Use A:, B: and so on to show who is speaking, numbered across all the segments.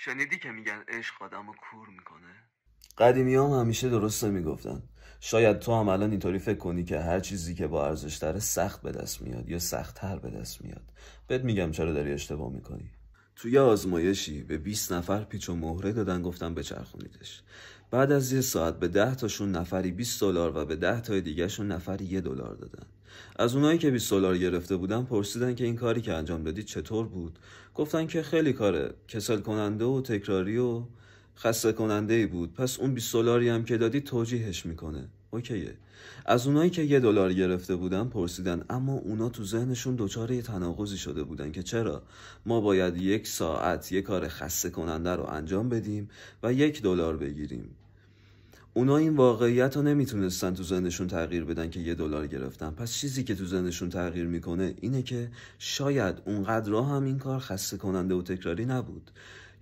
A: شنیدی که میگن عشق آدمو کور میکنه؟
B: قدیمی‌ها هم همیشه درست میگفتن. شاید تو هم الان اینطوری فکر کنی که هر چیزی که با ارزش تره سخت به دست میاد یا سخت‌تر به دست میاد. بهت میگم چرا داری اشتباه میکنی. توی آزمایشی به 20 نفر پیچ و مهره دادن، گفتن بچرخونیدش. بعد از یه ساعت به 10 تاشون نفری $20 و به 10 تا دیگه شون نفری $1 دادن. از اونایی که $20 گرفته بودن پرسیدن که این کاری که انجام دادی چطور بود. گفتن که خیلی کاره کسل کننده و تکراری و خسته کننده ای بود، پس اون $20 هم که دادی توجیهش میکنه. اوکیه. از اونایی که $1 گرفته بودن پرسیدن، اما اونا تو ذهنشون دچار یه تناقضی شده بودن که چرا ما باید 1 ساعت یه کار خسته کننده رو انجام بدیم و $1 بگیریم. اونا این واقعیت رو نمیتونستن تو ذهنشون تغییر بدن که $1 گرفتن. پس چیزی که تو ذهنشون تغییر میکنه اینه که شاید اونقدر هم این کار خسته کننده و تکراری نبود،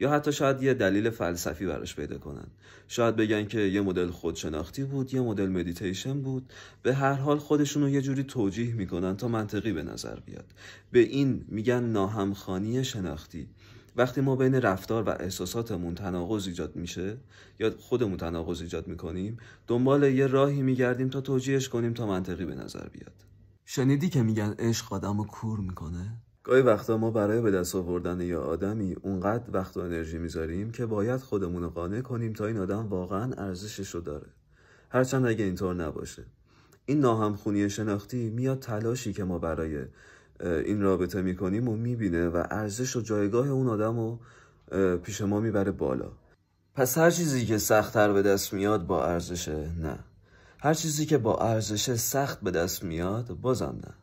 B: یا حتی شاید یه دلیل فلسفی براش پیدا کنن. شاید بگن که یه مدل خودشناختی بود، یه مدل مدیتیشن بود. به هر حال خودشون رو یه جوری توجیه میکنن تا منطقی به نظر بیاد. به این میگن ناهمخوانی شناختی. وقتی ما بین رفتار و احساساتمون تناقض ایجاد میشه یا خودمون تناقض ایجاد میکنیم، دنبال یه راهی میگردیم تا توجیهش کنیم تا منطقی به نظر بیاد.
A: شنیدی که میگن عشق آدمو کور میکنه؟
B: گاهی وقتا ما برای به دست آوردن یه آدمی اونقدر وقت و انرژی میذاریم که باید خودمون رو قانع کنیم تا این آدم واقعا ارزشش رو داره، هرچند اگه اینطور نباشه. این ناهمخونی شناختی میاد تلاشی که ما برای این رابطه میکنیم و میبینه و ارزش و جایگاه اون آدم رو پیش ما میبره بالا. پس هر چیزی که سخت‌تر به دست میاد با ارزشه؟ نه. هر چیزی که با ارزشه سخت به دست میاد بازم نه.